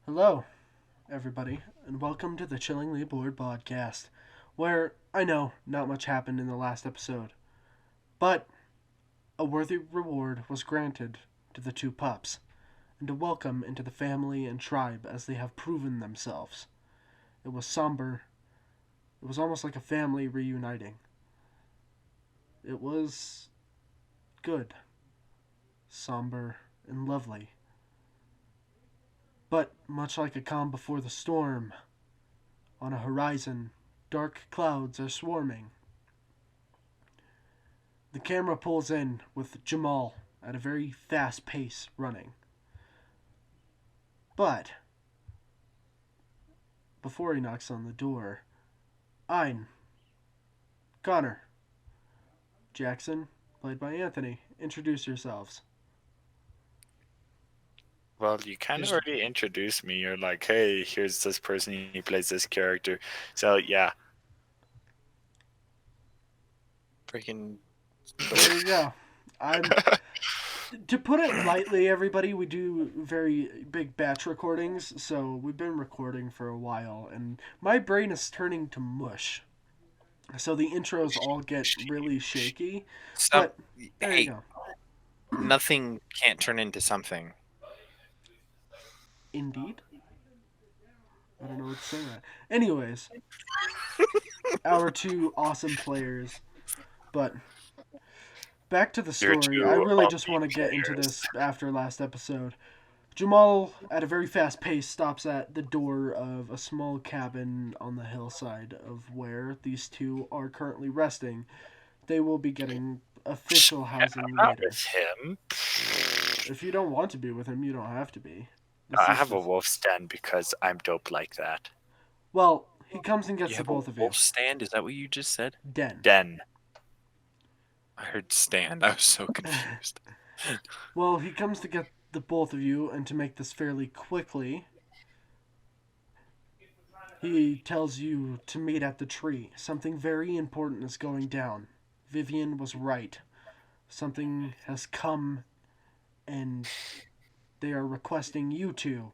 Hello, everybody, and welcome to the Chillingly Bored podcast, where I know not much happened in the last episode, but a worthy reward was granted to the two pups, and a welcome into the family and tribe as they have proven themselves. It was somber. It was almost like a family reuniting. It was good, somber, and lovely. But much like a calm before the storm, on a horizon, dark clouds are swarming. The camera pulls in with Jamal at a very fast pace running. But before he knocks on the door, Ein, Connor, Jackson, played by Anthony, introduce yourselves. Well, you kind of already introduced me. You're like, hey, here's this person, he plays this character. So, yeah. Freaking. There you go. I'm to put it lightly, everybody, we do very big batch recordings, so we've been recording for a while, and my brain is turning to mush. So the intros all get really shaky, but there you Hey, go. nothing can't turn into something. Indeed. I don't know what to say that. Anyways, our two awesome players. But back to the You're story. I two really just ugly want to get into players. this after last episode. Jamal, at a very fast pace, stops at the door of a small cabin on the hillside of where these two are currently resting. They will be getting official housing I'm not later. with him. If you don't want to be with him, you don't have to be. This I is have a just... wolf stand because I'm dope like that. Well, he comes and gets You the have a both of you. wolf stand? Is that what you just said? Den. Den. I heard stand. I was so confused. Well, he comes to get the both of you, and to make this fairly quickly, he tells you to meet at the tree. Something very important is going down. Vivian was right. Something has come, and they are requesting you two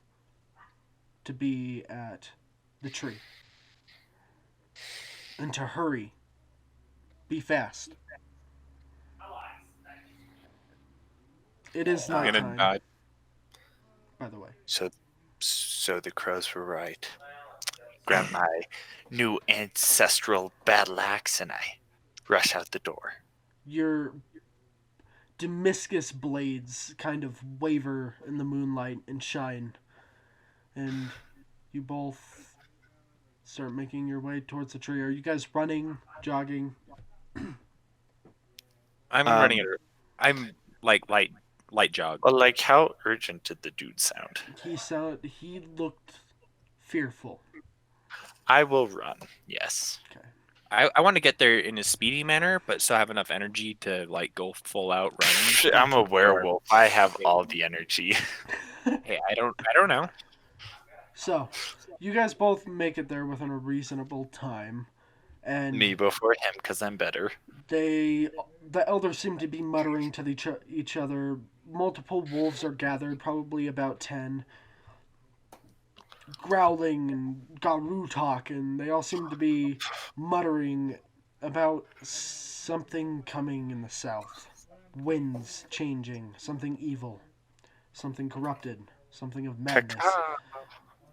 to be at the tree. And to hurry. Be fast. It is I'm gonna nighttime, nod. by the way. So the crows were right. Grab my new ancestral battle axe and I rush out the door. Your Damascus blades kind of waver in the moonlight and shine. And you both start making your way towards the tree. Are you guys running, jogging? I'm Um, running it. I'm like light jog. Well, like, how urgent did the dude sound? He looked fearful. I will run, yes. Okay. I want to get there in a speedy manner, but still have enough energy to like go full out running. I'm a werewolf. I have all the energy. Hey, I don't know. So, you guys both make it there within a reasonable time, and Me before him, because I'm better. the elders seem to be muttering to each other. Multiple wolves are gathered, probably about 10, growling and Garoo talk, and they all seem to be muttering about something coming in the south. Winds changing, something evil, something corrupted, something of madness.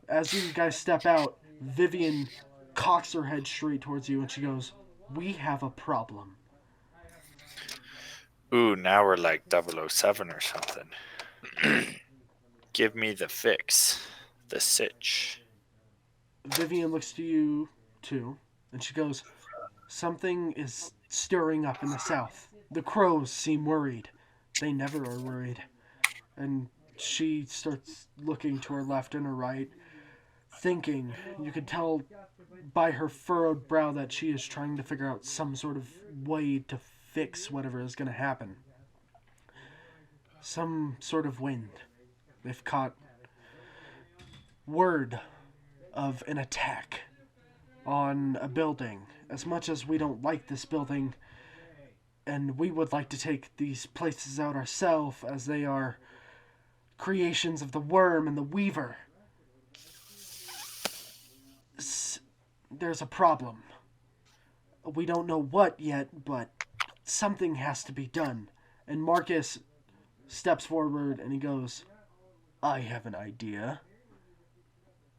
As you guys step out, Vivian cocks her head straight towards you and she goes, "We have a problem." Ooh, now we're like 007 or something. Give me the fix. The sitch. Vivian looks to you too, and she goes, "Something is stirring up in the south. The crows seem worried. They never are worried." And she starts looking to her left and her right, thinking. You could tell by her furrowed brow that she is trying to figure out some sort of way to fix whatever is going to happen. Some sort of wind. They've caught word of an attack on a building. As much as we don't like this building, and we would like to take these places out ourselves, as they are creations of the worm and the weaver, there's a problem. We don't know what yet, but something has to be done. And Marcus steps forward and he goes, I have an idea.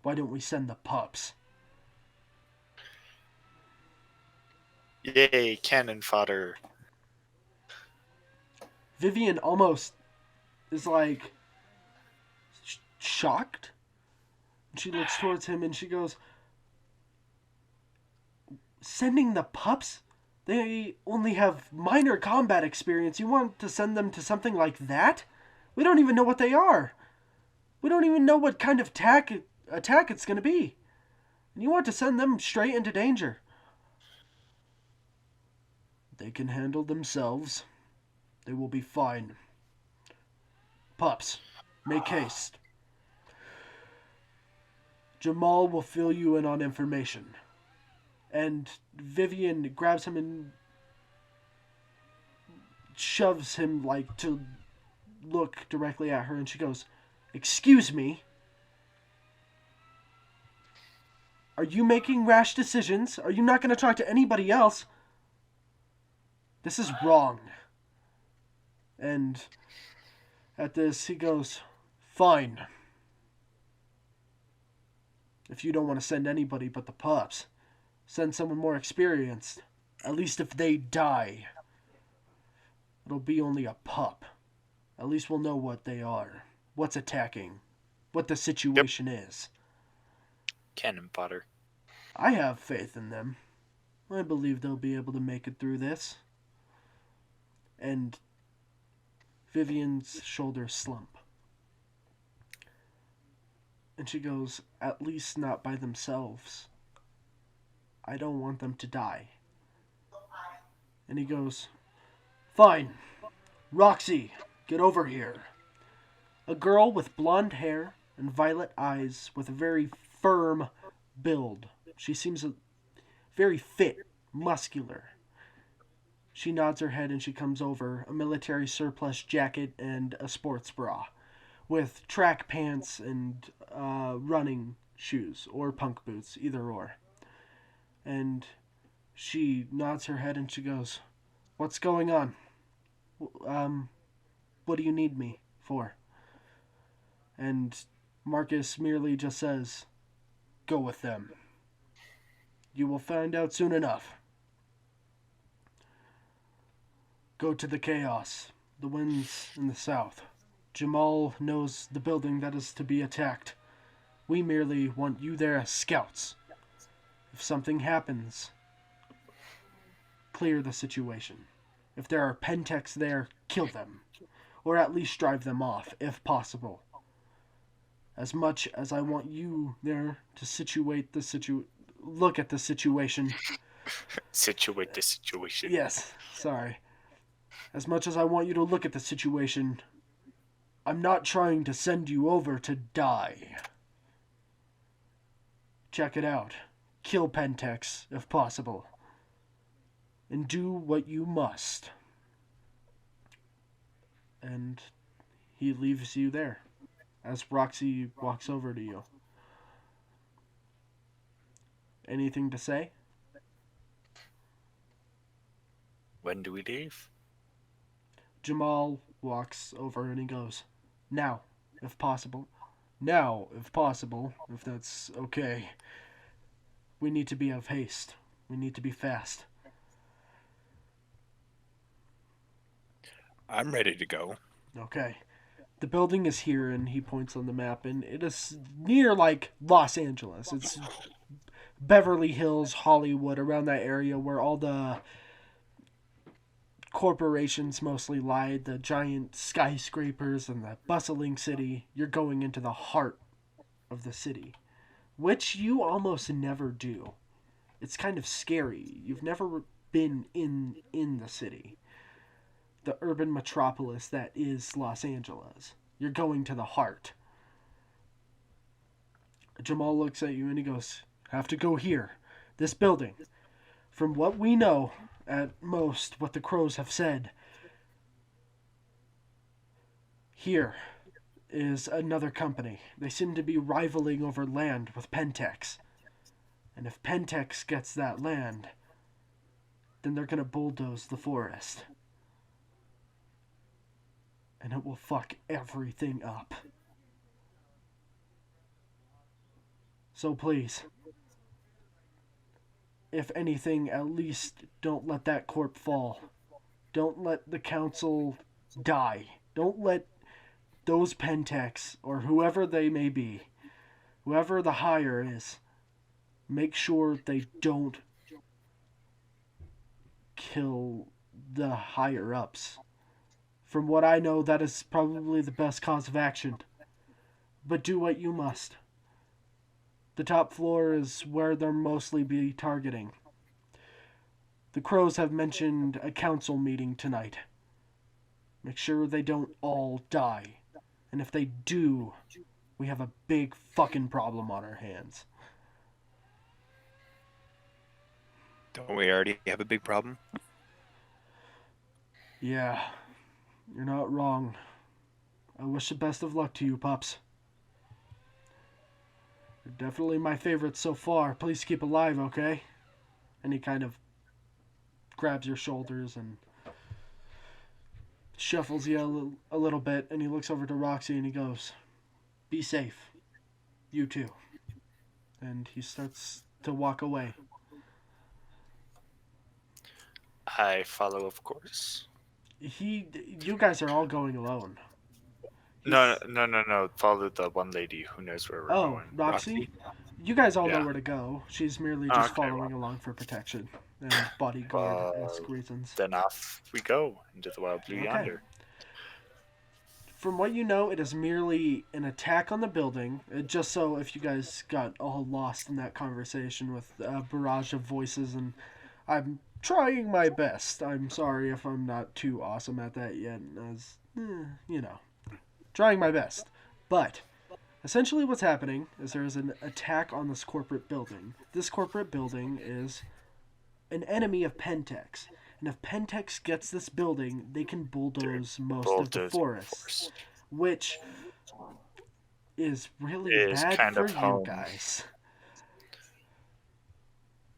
Why don't we send the pups? Yay, cannon fodder. Vivian almost is like shocked. She looks towards him and she goes, sending the pups? They only have minor combat experience. You want to send them to something like that? We don't even know what they are. We don't even know what kind of attack it's going to be. And you want to send them straight into danger. They can handle themselves. They will be fine. Pups, make haste. Jamal will fill you in on information. And Vivian grabs him and shoves him like to look directly at her, and she goes, excuse me? Are you making rash decisions? Are you not going to talk to anybody else? This is wrong. And at this, he goes, fine. If you don't want to send anybody but the pups, send someone more experienced. At least if they die, it'll be only a pup. At least we'll know what they are, what's attacking, what the situation is. Cannon fodder. I have faith in them. I believe they'll be able to make it through this. And Vivian's shoulders slump. And she goes, at least not by themselves. I don't want them to die. And he goes, fine. Roxy, get over here. A girl with blonde hair and violet eyes with a very firm build. She seems very fit, muscular. She nods her head and she comes over, a military surplus jacket and a sports bra, with track pants and running shoes, or punk boots, either or. And she nods her head and she goes, what's going on? What do you need me for? And Marcus merely just says, go with them. You will find out soon enough. Go to the chaos. The wind's in the south. Jamal knows the building that is to be attacked. We merely want you there as scouts. If something happens, clear the situation. If there are Pentex there, kill them. Or at least drive them off, if possible. As much as I want you there to look at the situation. Situate the situation. Yes, sorry. As much as I want you to look at the situation, I'm not trying to send you over to die. Check it out. Kill Pentex, if possible. And do what you must. And he leaves you there, as Roxy walks over to you. Anything to say? When do we leave? Jamal walks over and he goes, now, if possible. Now, if possible, if that's okay. We need to be of haste. We need to be fast. I'm ready to go. Okay. The building is here, and he points on the map, and it is near, like, Los Angeles. It's Beverly Hills, Hollywood, around that area where all the corporations mostly lie, the giant skyscrapers and the bustling city. You're going into the heart of the city, which you almost never do. It's kind of scary. You've never been in the city. The urban metropolis that is Los Angeles. You're going to the heart. Jamal looks at you and he goes, have to go here. This building. From what we know, at most, what the crows have said, here is another company. They seem to be rivaling over land with Pentex. And if Pentex gets that land, then they're gonna bulldoze the forest. And it will fuck everything up. So please, if anything, at least don't let that corp fall. Don't let the council die. Don't let those Pentex, or whoever they may be, whoever the higher is, make sure they don't kill the higher ups. From what I know, that is probably the best cause of action. But do what you must. The top floor is where they'll mostly be targeting. The crows have mentioned a council meeting tonight. Make sure they don't all die. And if they do, we have a big fucking problem on our hands. Don't we already have a big problem? Yeah, you're not wrong. I wish the best of luck to you, pups. You're definitely my favorite so far. Please keep alive, okay? And he kind of grabs your shoulders and shuffles you a little bit, and he looks over to Roxy and he goes, "Be safe. You too." And he starts to walk away. I follow, of course. You guys are all going alone. No. Follow the one lady who knows where we're going. Roxy? You guys all know Yeah. where to go. She's merely just Okay, following along for protection and bodyguard-esque reasons. Then off we go into the wild blue yonder. From what you know, it is merely an attack on the building. Just so if you guys got all lost in that conversation with a barrage of voices, and I'm trying my best. I'm sorry if I'm not too awesome at that yet, as, trying my best. But essentially what's happening is there is an attack on this corporate building. This corporate building is an enemy of Pentex. And if Pentex gets this building, they can bulldoze most of the forest. Which is really bad for you guys.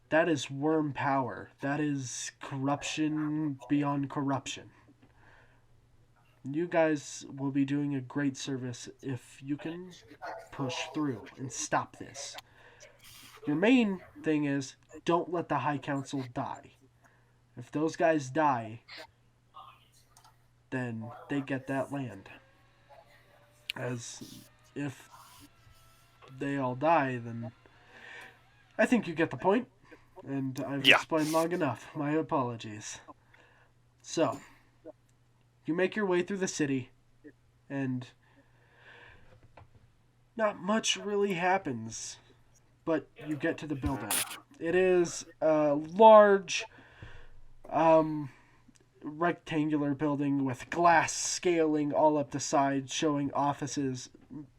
That is worm power. That is corruption beyond corruption. You guys will be doing a great service if you can push through and stop this. Your main thing is, don't let the High Council die. If those guys die, then they get that land. As if they all die, then I think you get the point. And I've explained long enough. My apologies. So, you make your way through the city, and not much really happens, but you get to the building. It is a large, rectangular building with glass scaling all up the side, showing offices.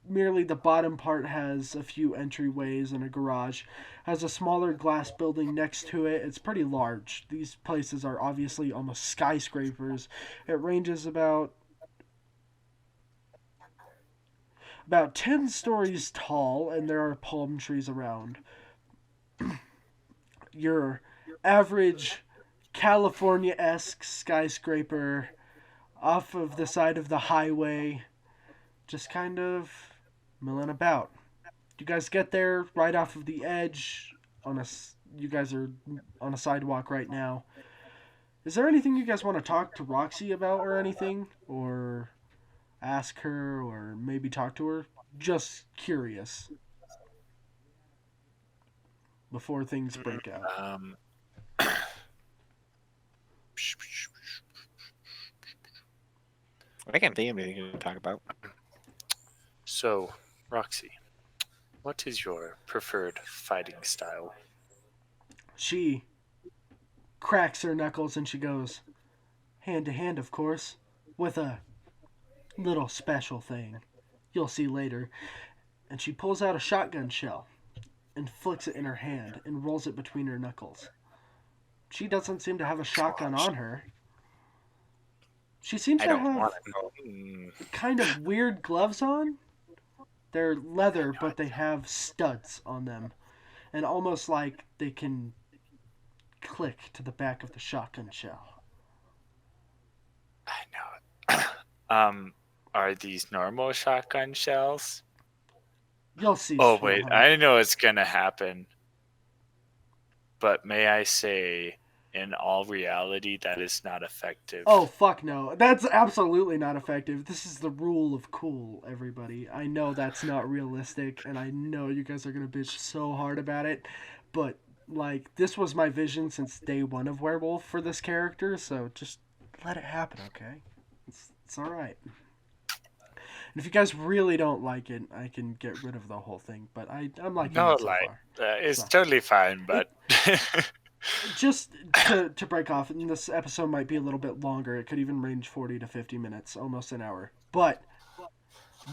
Merely the bottom part has a few entryways and a garage. Has a smaller glass building next to it. It's pretty large. These places are obviously almost skyscrapers. It ranges about 10 stories tall, and there are palm trees around. Your average California-esque skyscraper off of the side of the highway, just kind of milling about. You guys get there right off of the edge. You guys are on a sidewalk right now. Is there anything you guys want to talk to Roxy about or anything? Or ask her or maybe talk to her? Just curious. Before things break out. I can't think of anything to talk about. So, Roxy, what is your preferred fighting style? She cracks her knuckles and she goes, hand to hand, of course, with a little special thing. You'll see later. And she pulls out a shotgun shell and flicks it in her hand and rolls it between her knuckles. She doesn't seem to have a shotgun on her. She seems to have kind of weird gloves on. They're leather, but they have studs on them. and almost like they can click to the back of the shotgun shell. I know. Are these normal shotgun shells? You'll see, Oh wait, Stronghold. I know it's gonna happen. But may I say, in all reality, that is not effective. Oh, fuck no. That's absolutely not effective. This is the rule of cool, everybody. I know that's not realistic, and I know you guys are gonna bitch so hard about it, but, like, this was my vision since day one of Werewolf for this character, so just let it happen, okay? It's alright. And if you guys really don't like it, I can get rid of the whole thing, but I'm liking No, it so like far. it's So. totally fine, but Just to break off, and this episode might be a little bit longer. It could even range 40 to 50 minutes, almost an hour. But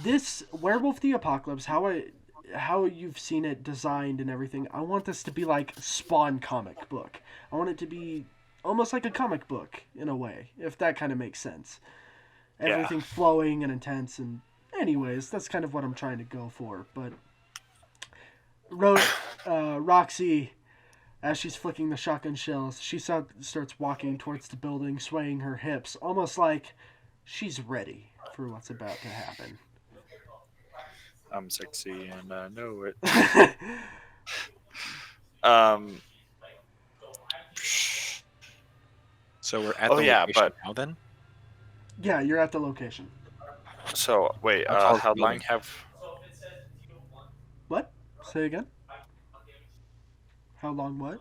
this Werewolf the Apocalypse, how you've seen it designed and everything, I want this to be like Spawn comic book. I want it to be almost like a comic book in a way, if that kind of makes sense. Everything flowing and intense, and anyways, that's kind of what I'm trying to go for. But Roxy, as she's flicking the shotgun shells, she starts walking towards the building, swaying her hips, almost like she's ready for what's about to happen. I'm sexy and I know it. Um. So we're at Oh the yeah, location but now then? Yeah, you're at the location. so wait. How tall is How the long building? have What? Say again? How long what,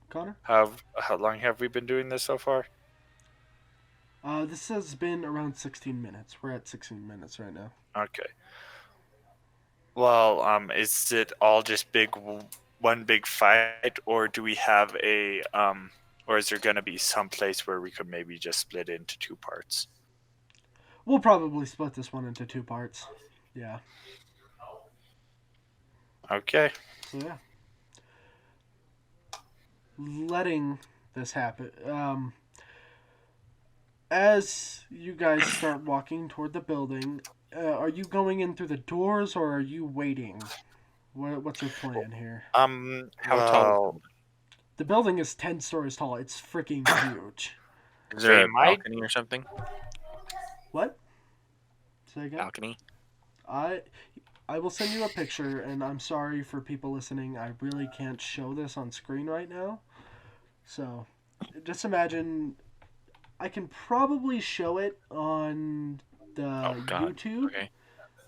Connor? how long have we been doing this so far? This has been around 16 minutes. We're at 16 minutes right now. Okay. Well, is it all just one big fight, or do we have or is there gonna be some place where we could maybe just split into two parts? We'll probably split this one into two parts. Yeah. Okay. So, yeah. Letting this happen. As you guys start walking toward the building, are you going in through the doors or are you waiting? What's your plan here? How tall is the Well, building? The building is 10 stories tall. It's freaking huge. Is there they a might. balcony or something? What? Say again? Balcony? I I will send you a picture, and I'm sorry for people listening. I really can't show this on screen right now. So, just imagine I can probably show it on the Oh god. YouTube. Okay.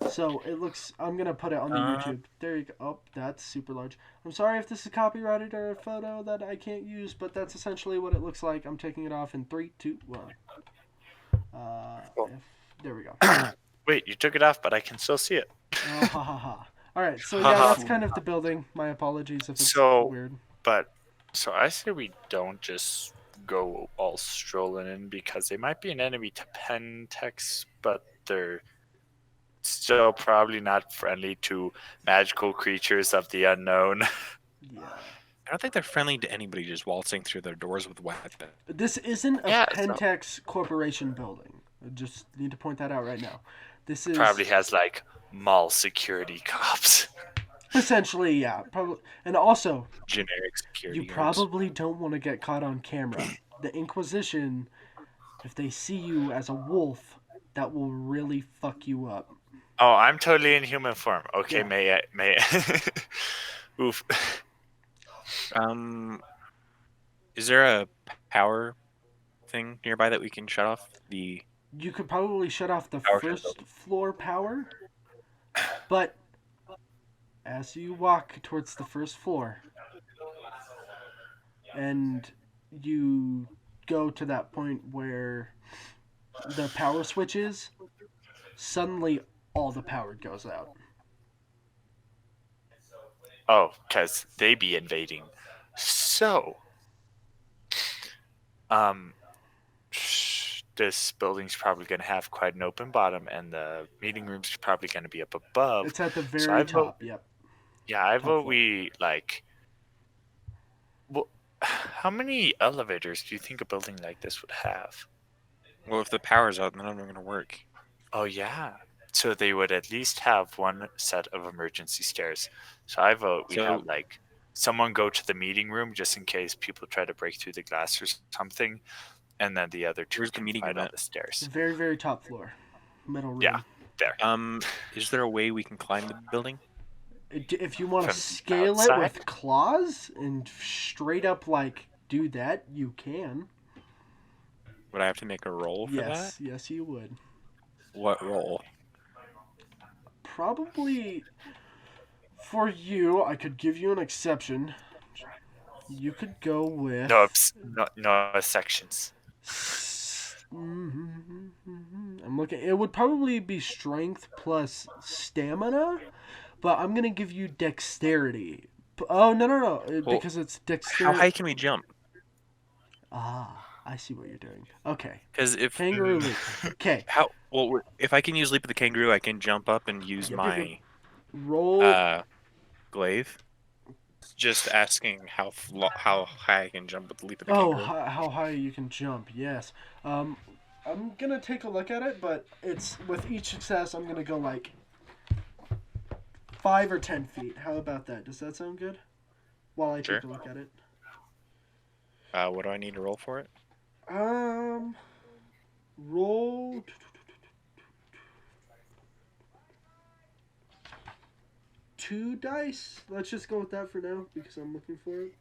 So it looks. I'm gonna put it on the Uh, YouTube. There you go. Oh, that's super large. I'm sorry if this is copyrighted or a photo that I can't use, but that's essentially what it looks like. I'm taking it off in 3, 2, 1. There we go. Wait, you took it off, but I can still see it. Oh, ha ha ha. All right, so yeah, that's kind of the building. My apologies if it's So, weird. but so I say we don't just go all strolling in because they might be an enemy to Pentex, but they're still probably not friendly to magical creatures of the unknown. Yeah. I don't think they're friendly to anybody just waltzing through their doors with weapons. This isn't a Yeah, so Pentex Corporation building. I just need to point that out right now. This is probably has like mall security cops. essentially, yeah, probably, and also Generic security you guards. probably don't want to get caught on camera. The Inquisition, if they see you as a wolf, that will really fuck you up. Oh, I'm totally in human form. Okay, Yeah. may I? Oof. Is there a power thing nearby that we can shut off? The You could probably shut off the Power to the first floor power, but as you walk towards the first floor and you go to that point where the power switch is, suddenly all the power goes out. Oh, because they be invading. So, um, this building's probably going to have quite an open bottom, and the meeting room's probably going to be up above. It's at the So I very vote, top. Yep. yeah, I Top vote floor. we like. Well, how many elevators do you think a building like this would have? well, if the power's out, then none of them are gonna work. Oh yeah. So they would at least have one set of emergency stairs. So I vote we So- have like someone go to the meeting room just in case people try to break through the glass or something, and then the other two Where's the can meeting fight room on at? the stairs. Very, very top floor. Middle room. Yeah, there. Is there a way we can climb the building? If you want to From scale it outside? with claws and straight up like do that, you can. Would I have to make a roll for that? Yes, you would. What roll? Probably for you, I could give you an exception. You could go with No sections. I'm looking. It would probably be strength plus stamina, but I'm gonna give you dexterity. Oh no! Because it's How dexterity. high can we jump? Ah, I see what you're doing. Okay, Because if kangaroo leap. Okay, if I can use leap of the kangaroo, I can jump up and use Yep. my roll. glaive. Just asking how high I can jump with the leap of the Oh, kangaroo. how high you can jump? Yes. I'm gonna take a look at it, but it's with each success, I'm gonna go like 5 or 10 feet. How about that? Does that sound good? While I take a Sure. look at it. What do I need to roll for it? Roll. Two dice. Let's just go with that for now because I'm looking for it.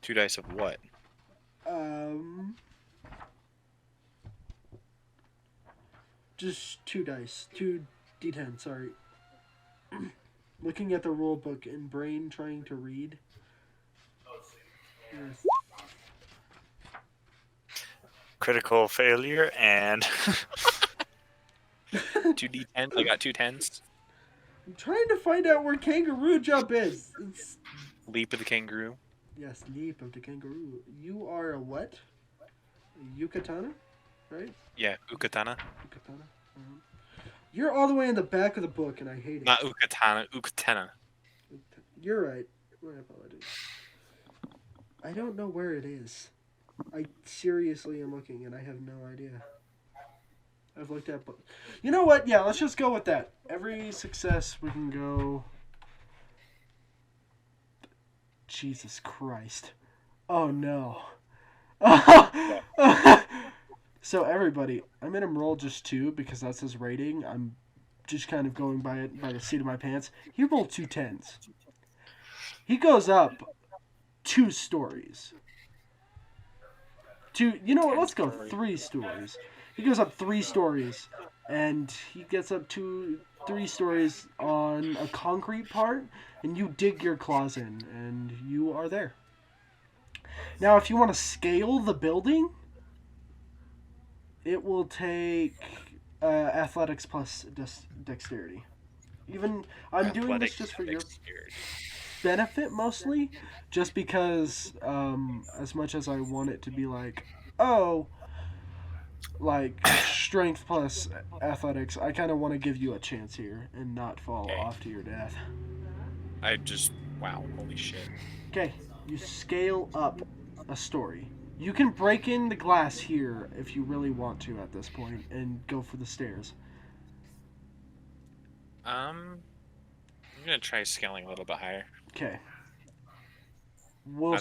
2 dice of what? Just 2 dice. 2d10, sorry. Looking at the rule book and brain trying to read. Yes. Critical failure and 2 d10s. I got 2 10s. I'm trying to find out where kangaroo jump is. It's... Leap of the kangaroo. Yes, leap of the kangaroo. You are a what? A Yucatana, right? Yeah, Ukatana. Yucatana. You're all the way in the back of the book, and I hate it. Not Ukatana, Ukatena. You're right. My apologies. I don't know where it is. I seriously am looking, and I have no idea. I've looked at book. You know what? Yeah, let's just go with that. Every success we can go. Jesus Christ. Oh no. So everybody, I made him roll just 2 because that's his rating. I'm just kind of going by it by the seat of my pants. He rolled 2 10s. He goes up 2 stories. You know what? Let's go 3 stories. He goes up 3 stories, and he gets up 3 stories on a concrete part, and you dig your claws in, and you are there. Now, if you want to scale the building, it will take athletics plus dexterity. I'm doing this just for your benefit mostly, just because as much as I want it to be like strength plus athletics, I kind of want to give you a chance here and not fall off to your death. Wow, holy shit. Okay, you scale up a story. You can break in the glass here if you really want to at this point and go for the stairs. I'm gonna try scaling a little bit higher. Okay. Or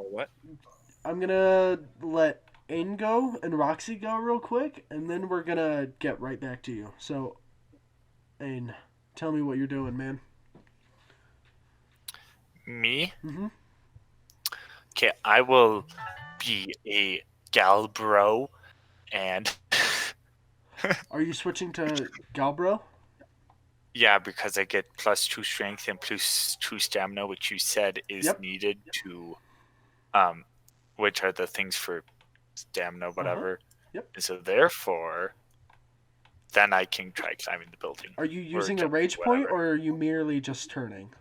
what? I'm gonna let Aiden go and Roxy go real quick, and then we're gonna get right back to you. So, Aiden, tell me what you're doing, man. me. Mm-hmm. Okay, I will be a Galbro, and Are you switching to Galbro? yeah, because I get +2 strength and +2 stamina, which you said is needed to, which are the things for stamina, whatever. Yep. And so therefore, then I can try climbing the building. Are you using a rage point, or are you merely just turning?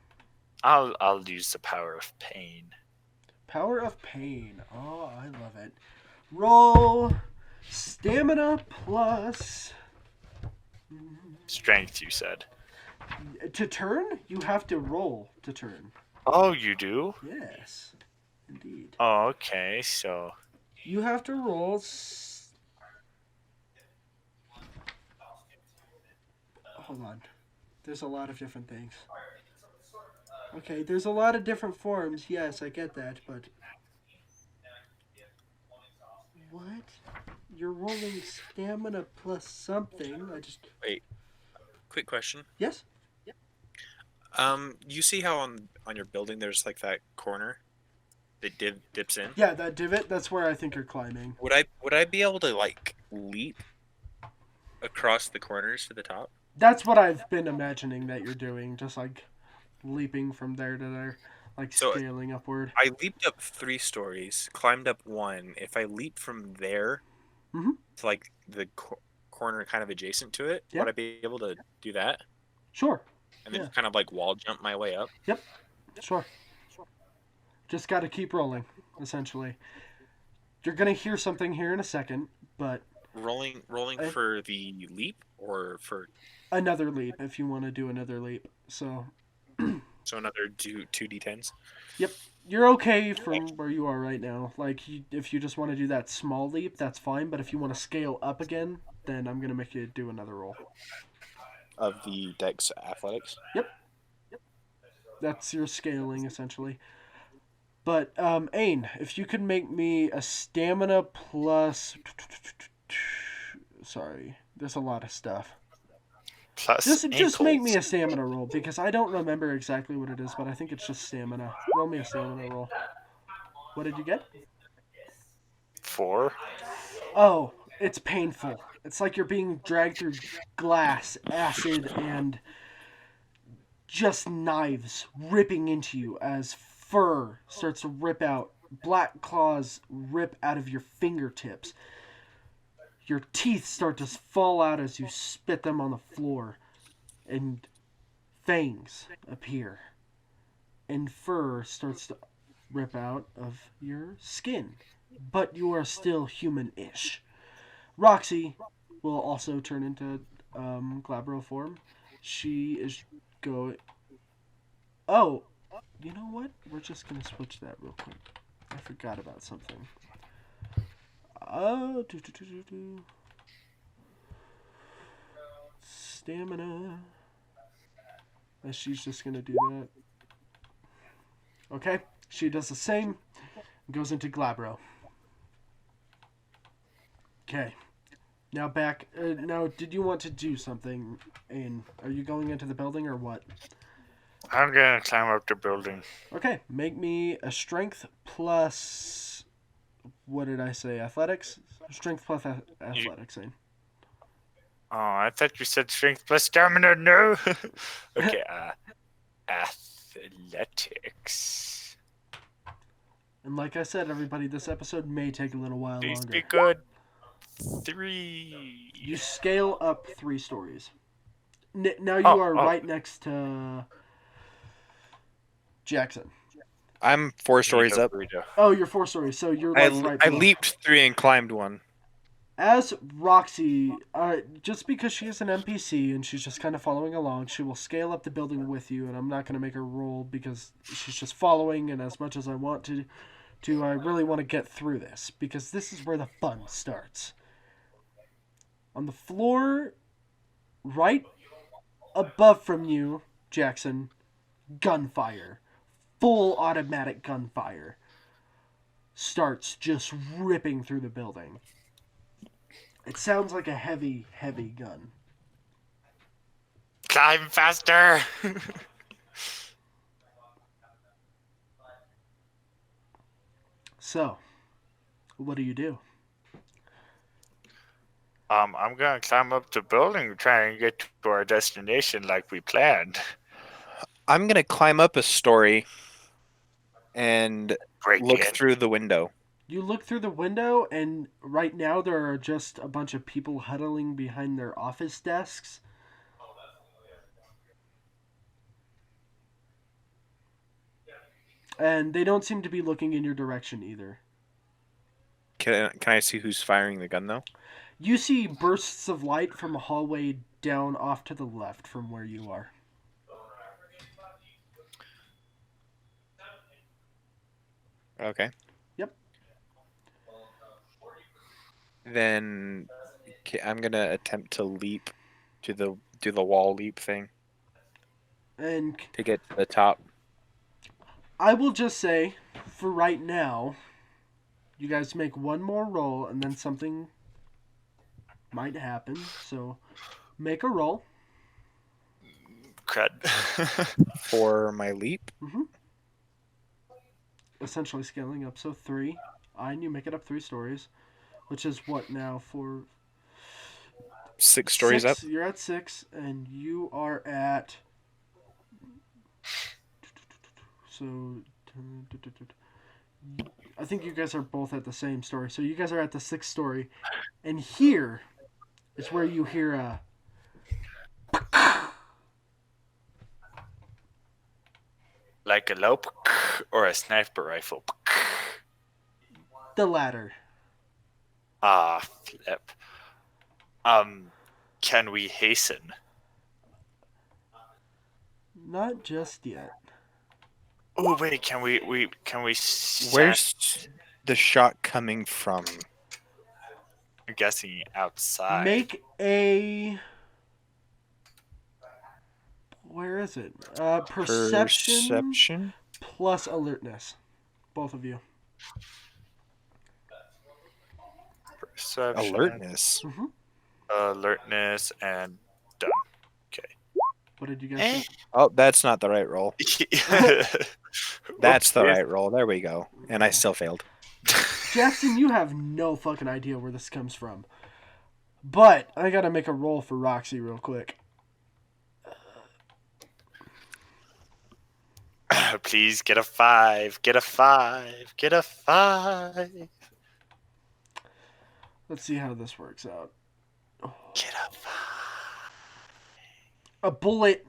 I'll use the power of pain. Power of pain. Oh, I love it. Roll stamina plus Strength, you said. to turn. You have to roll to turn. Oh, you do? Yes, indeed. Oh, okay. So you have to roll. Hold on. There's a lot of different things. Okay, there's a lot of different forms. Yes, I get that, but what? You're rolling stamina plus something. I just Wait, quick question. yes. You see how on your building there's like that corner that dips in? Yeah, that divot. That's where I think you're climbing. Would I be able to like leap across the corners to the top? That's what I've been imagining that you're doing, just like leaping from there to there, like So scaling upward. I leaped up 3 stories, climbed up one. If I leap from there Mm-hmm. to like the corner kind of adjacent to it, Yeah. would I be able to do that? Sure. And then Yeah. just kind of like wall jump my way up? Yep. Sure. Just got to keep rolling, essentially. You're gonna hear something here in a second, but Rolling I, for the leap or for another leap if you want to do another leap. So, another two d10s? yep, you're okay from where you are right now. Like, if you just want to do that small leap, that's fine. But if you want to scale up again, then I'm gonna make you do another roll. Of the Dex Athletics? Yep, that's your scaling essentially. But Ain, if you could make me a stamina plus, sorry, there's a lot of stuff. Plus Just make me ankles. a stamina roll because I don't remember exactly what it is, but I think it's just stamina. Roll me a stamina roll. What did you get? 4. Oh, it's painful. It's like you're being dragged through glass, acid, and just knives ripping into you as fur starts to rip out. Black claws rip out of your fingertips. Your teeth start to fall out as you spit them on the floor, and fangs appear. And fur starts to rip out of your skin. But you are still human ish. Roxy will also turn into Glabro form. She is going. Oh, you know what? We're just gonna switch that real quick. I forgot about something. Oh, stamina. And she's just gonna do that. Okay, she does the same. Goes into Glabro. Okay. Now back. Now, did you want to do something? And are you going into the building or what? I'm gonna climb up the building. Okay, make me a strength plus. What did I say? Athletics. Strength plus athletics. Oh, I thought you said strength plus stamina. No. Okay. Athletics. And like I said, everybody, this episode may take a little while Please longer. be good. 3. You scale up 3 stories. Now you are right next to Jackson. I'm 4 stories up. Burrito. Oh, you're 4 stories, so you're like right I below. leaped 3 and climbed 1. As Roxy, just because she is an NPC and she's just kind of following along, she will scale up the building with you, and I'm not going to make her roll because she's just following, and as much as I want to, I really want to get through this, because this is where the fun starts. On the floor, right above from you, Jackson, gunfire. Full automatic gunfire starts just ripping through the building. It sounds like a heavy, heavy gun. Climb faster. So, what do you do? I'm gonna climb up the building, try and get to our destination like we planned. I'm gonna climb up a story and Break look in. through the window. You look through the window, and right now there are just a bunch of people huddling behind their office desks. And they don't seem to be looking in your direction either. Can I see who's firing the gun though? You see bursts of light from a hallway down off to the left from where you are. Okay. Yep. Then I'm gonna attempt to leap to the wall leap thing And to get to the top. I will just say, for right now, you guys make one more roll, and then something might happen. So, make a roll. Cred. For my leap, Essentially scaling up. So 3. And you make it up 3 stories. Which is what now? For 6 stories up. You're at 6, and you are at... So... I think you guys are both at the same story. So you guys are at the 6th story. And here is where you hear a... Like a lope or a sniper rifle. The latter. Ah, flip. Can we hasten? Not just yet. Oh wait, can we Where's the shot coming from? I'm guessing outside. Make a... Where is it? Perception plus alertness. Both of you. Perception, Alertness. alertness, and done. Okay. What did you guys say? Oh, that's not the right roll. That's the right roll. There we go. And I still failed. Jackson, you have no fucking idea where this comes from. But I gotta make a roll for Roxy real quick. Please get a 5. Get a 5. Get a 5. Let's see how this works out. Get a 5. A bullet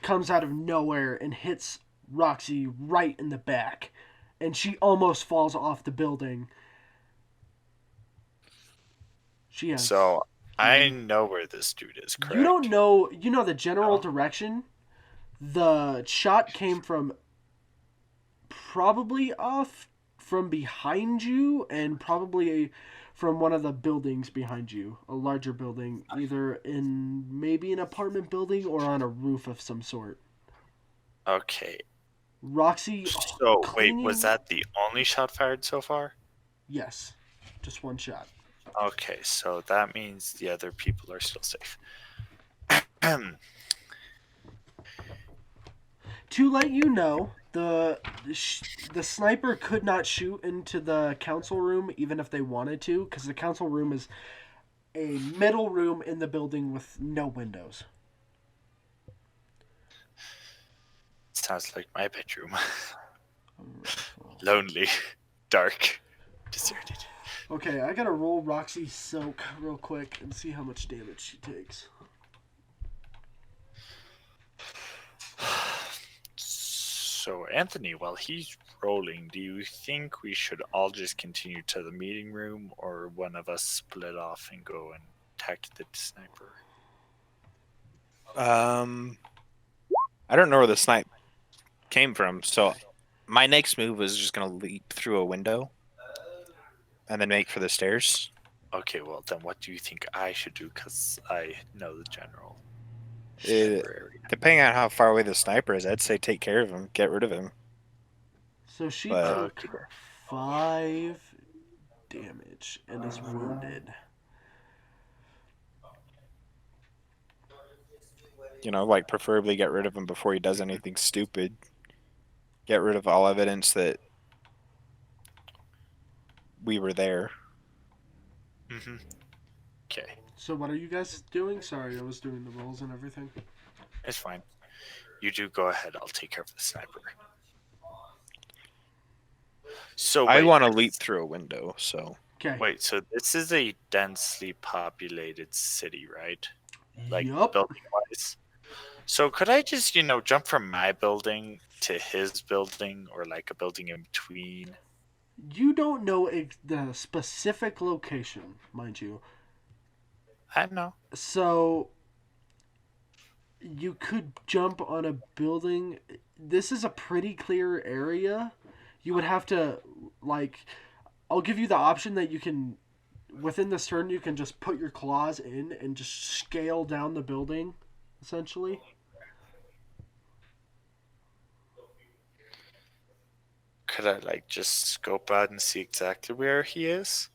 comes out of nowhere and hits Roxy right in the back. And she almost falls off the building. She has... So, I know where this dude is, correct? You don't know... You know the general direction? The shot came from probably off from behind you and probably from one of the buildings behind you. A larger building, either in maybe an apartment building or on a roof of some sort. Okay. Roxy... So, wait, was that the only shot fired so far? Yes. Just one shot. Okay, so that means the other people are still safe. To let you know, the sniper could not shoot into the council room even if they wanted to, because the council room is a middle room in the building with no windows. Sounds like my bedroom. Lonely, dark, deserted. Okay, I gotta roll Roxy Soak real quick and see how much damage she takes. So, Anthony, while he's rolling, do you think we should all just continue to the meeting room, or one of us split off and go and attack the sniper? I don't know where the snipe came from, so my next move was just gonna leap through a window and then make for the stairs. Okay, well, then what do you think I should do? Because I know the general. Depending on how far away the sniper is, I'd say take care of him, get rid of him. So she But- took 5 damage and is wounded. You know, like preferably get rid of him before he does anything stupid. Get rid of all evidence that we were there. Mm-hmm. Okay, So what are you guys doing? Sorry, I was doing the rolls and everything. it's fine. You do go ahead. I'll take care of the sniper. So I wait, want to leap through a window, so Okay. wait. So this is a densely populated city, right? Like Yup. building-wise. So could I just, jump from my building to his building, or like a building in between? You don't know the specific location, mind you. I don't know. So you could jump on a building. This is a pretty clear area. You would have to, I'll give you the option that you can, within this turn, you can just put your claws in and just scale down the building, essentially. Could I like just scope out and see exactly where he is?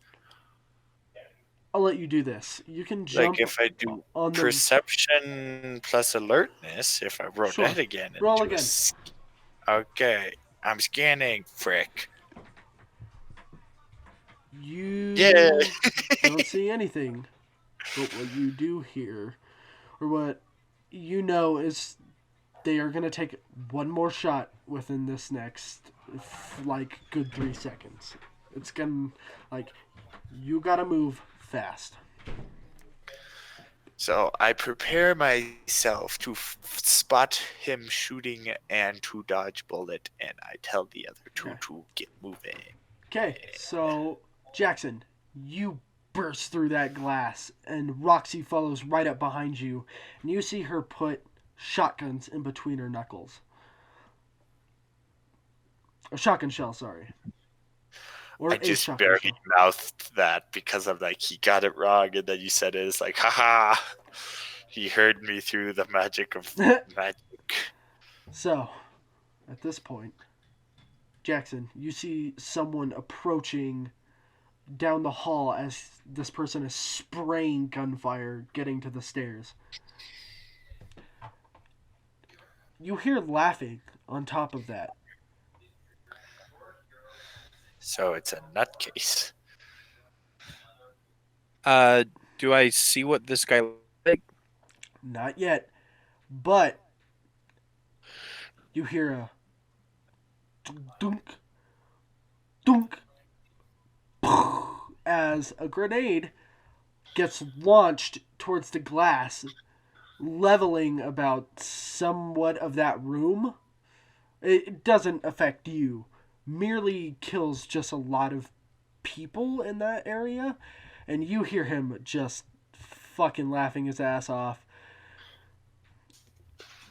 I'll let you do this. You can Like jump if I do on the. perception plus alertness, if I roll Sure. that again Roll into a again. okay, I'm scanning. Frick. Yeah. You don't see anything. But what you do hear, or what you know, is they are going to take one more shot within this next, like, good 3 seconds. It's going to, like, you got to move fast. So I prepare myself to spot him shooting and to dodge bullet, and I tell the other two Okay. to get moving. Okay, so, Jackson, you burst through that glass, and Roxy follows right up behind you, and you see her put shotguns in between her knuckles. A shotgun shell, sorry. Or I a just shotgun barely shell. mouthed that because of like he got it wrong, and then you said it. It's like, haha, he heard me through the magic of magic. So, at this point, Jackson, you see someone approaching down the hall as this person is spraying gunfire getting to the stairs. You hear laughing on top of that. So it's a nutcase. Do I see what this guy looks like? Not yet, but you hear a dunk, dunk, as a grenade gets launched towards the glass, leveling about somewhat of that room. It doesn't affect you, merely kills just a lot of people in that area, and you hear him just fucking laughing his ass off.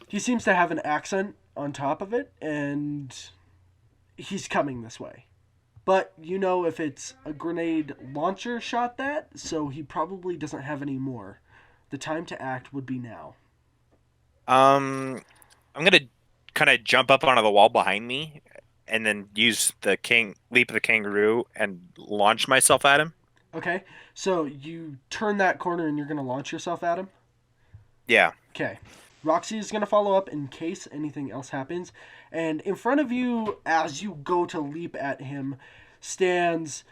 He seems to have an accent on top of it, and he's coming this way. But you know if it's a grenade launcher shot that, so he probably doesn't have any more. The time to act would be now. I'm gonna kind of jump up onto the wall behind me, and then use the leap of the kangaroo and launch myself at him. Okay, so you turn that corner and you're going to launch yourself at him? Yeah. Okay. Roxy is going to follow up in case anything else happens. And in front of you, as you go to leap at him, stands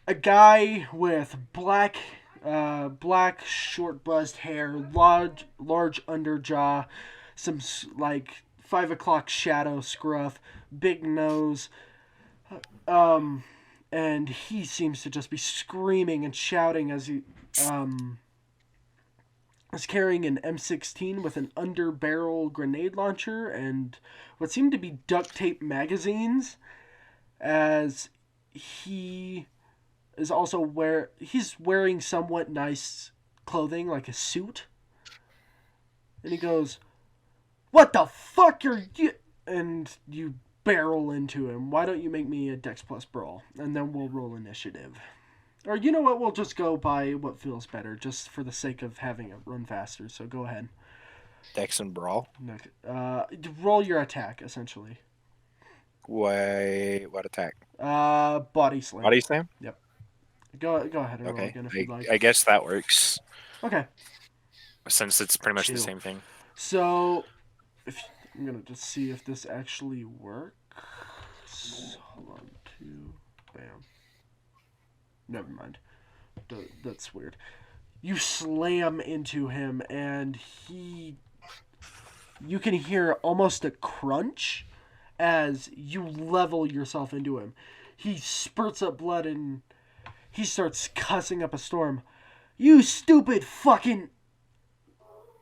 a guy with black short buzzed hair, large underjaw, some like 5 o'clock shadow scruff, big nose, and he seems to just be screaming and shouting as he is carrying an M16 with an under-barrel grenade launcher and what seem to be duct tape magazines, as he is also he's wearing somewhat nice clothing, like a suit. And he goes, "What the fuck are you?" And you barrel into him. Why don't you make me a Dex Plus Brawl? And then we'll roll initiative. Or you know what? We'll just go by what feels better, just for the sake of having it run faster. So go ahead. Dex and Brawl. Roll your attack, essentially. Wait, what attack? Body slam. Body slam? Yep. Go ahead and roll Okay. again if you'd like. I guess that works. Okay. Since it's pretty much the Chill. same thing. So, I'm gonna just see if this actually works. Hold on, 2, bam. Never mind. That's weird. You slam into him, and you can hear almost a crunch as you level yourself into him. He spurts up blood, and he starts cussing up a storm. "You stupid fucking..."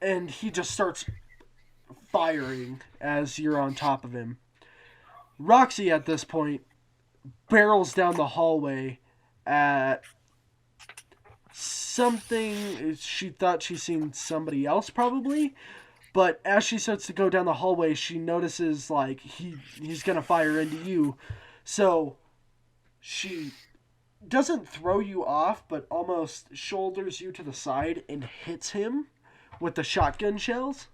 And he just starts firing as you're on top of him. Roxy, at this point, barrels down the hallway at something. She thought she seen somebody else, probably. But as she starts to go down the hallway, she notices, like, he's going to fire into you. So she doesn't throw you off, but almost shoulders you to the side and hits him with the shotgun shells.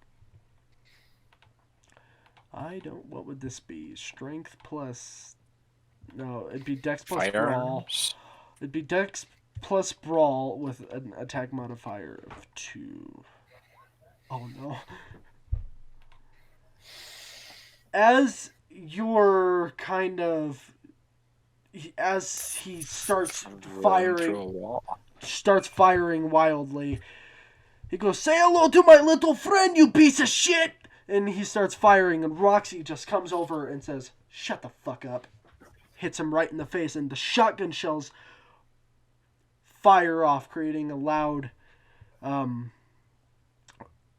What would this be? Strength plus No, it'd be Dex plus Brawl. Firearms. It'd be Dex plus Brawl with an attack modifier of 2. Oh no. As you're kind of... As he starts Rolling through a firing... wall. Starts firing wildly. He goes, "Say hello to my little friend, you piece of shit!" And he starts firing, and Roxy just comes over and says, "Shut the fuck up." Hits him right in the face, and the shotgun shells fire off, creating a loud, Boom.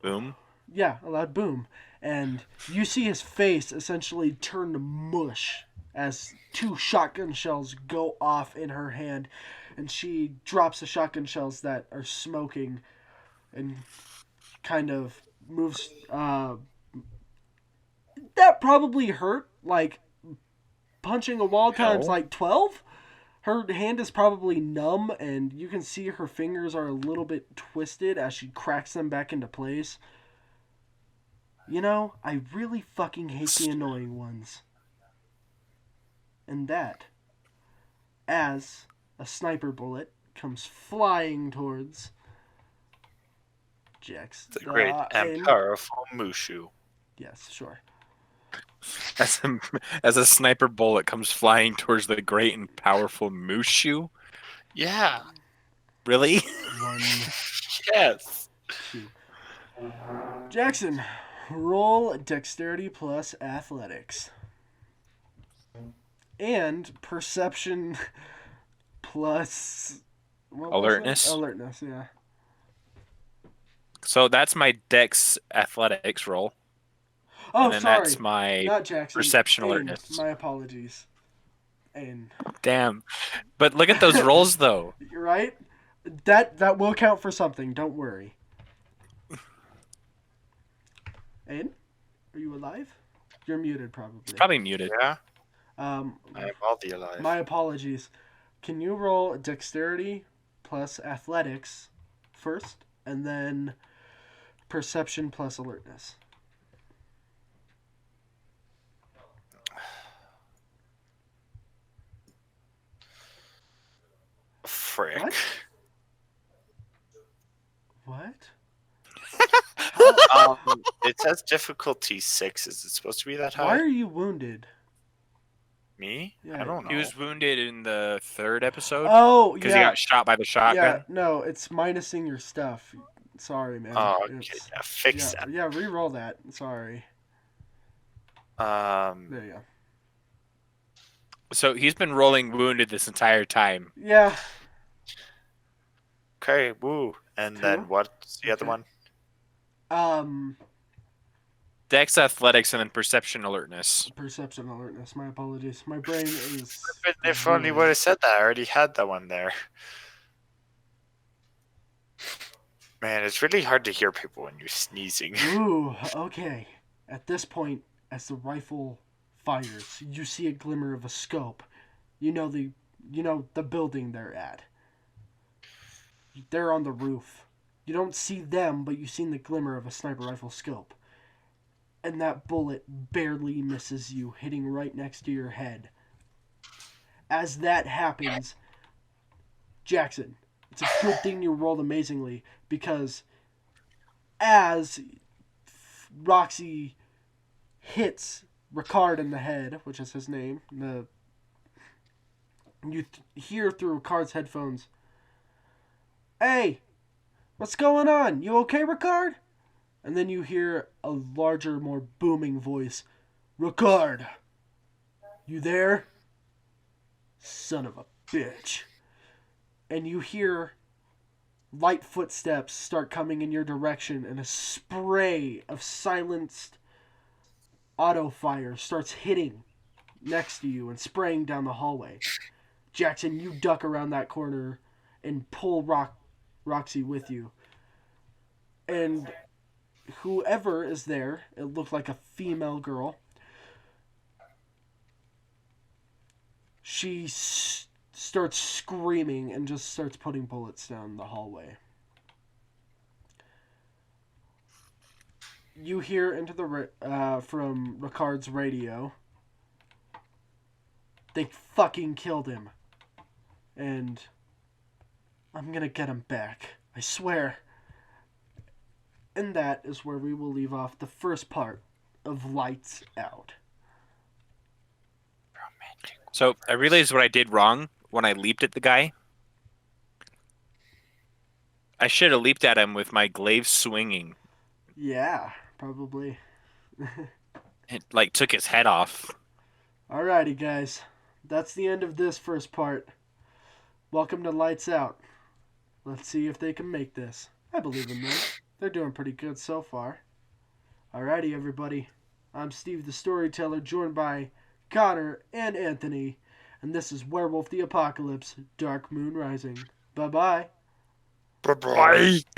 a loud boom. And you see his face essentially turn to mush as 2 shotgun shells go off in her hand, and she drops the shotgun shells that are smoking and kind of moves. That probably hurt, like punching a wall times like 12. Her hand is probably numb, and you can see her fingers are a little bit twisted as she cracks them back into place. You know, I really fucking hate the annoying ones. And that, as a sniper bullet comes flying towards Jax. The great and powerful Mushu. Yes, sure. As a sniper bullet comes flying towards the great and powerful Mushu. Yeah. Really? 1, Yes. 2. Jackson, roll dexterity plus athletics. And perception plus... Alertness? Alertness, yeah. So that's my Dex athletics roll. Oh, and then sorry. that's my Not Jackson. perception Aiden. alertness. My apologies. Aiden. Damn. But look at those rolls, though. You're right. That will count for something. Don't worry. Aiden, are you alive? You're muted, probably. It's probably muted. Yeah. I am all the alive. My apologies. Can you roll dexterity plus athletics first, and then perception plus alertness? Frick. What? It says difficulty 6. Is it supposed to be that high? Why are you wounded? Me? Yeah. I don't know. He was wounded in the 3rd episode. Oh, Because he got shot by the shotgun. Yeah, no, it's minusing your stuff. Sorry, man. Oh, okay. Yeah, fix that. Yeah, re-roll that. Sorry. There you go. So he's been rolling wounded this entire time. Yeah. Okay, woo. And 2? then what's the other one? Dex athletics and then perception alertness. Perception alertness. My apologies. My brain is... If only would have said that. I already had that one there. Man, it's really hard to hear people when you're sneezing. Ooh, okay. At this point, as the rifle fires, you see a glimmer of a scope. You know the building they're at. They're on the roof. You don't see them, but you see the glimmer of a sniper rifle scope. And that bullet barely misses you, hitting right next to your head. As that happens, Jackson, it's a good thing you rolled amazingly, because as Roxy hits Ricard in the head, which is his name, you hear through Ricard's headphones, "Hey, what's going on? You okay, Ricard?" And then you hear a larger, more booming voice, "Ricard, you there? Son of a bitch." And you hear light footsteps start coming in your direction, and a spray of silenced auto fire starts hitting next to you and spraying down the hallway. Jackson, you duck around that corner and pull Roxy with you. And whoever is there, it looked like a female girl, she starts screaming and just starts putting bullets down the hallway. You hear into the from Ricard's radio, They fucking killed him. And I'm gonna get him back. I swear. And that is where we will leave off the first part of Lights Out. So I realized what I did wrong when I leaped at the guy. I should have leaped at him with my glaive swinging. Yeah, probably. It like took his head off. Alrighty, guys. That's the end of this first part. Welcome to Lights Out. Let's see if they can make this. I believe in them. They're doing pretty good so far. Alrighty, everybody. I'm Steve the Storyteller, joined by Connor and Anthony. And this is Werewolf the Apocalypse, Dark Moon Rising. Bye-bye. Bye.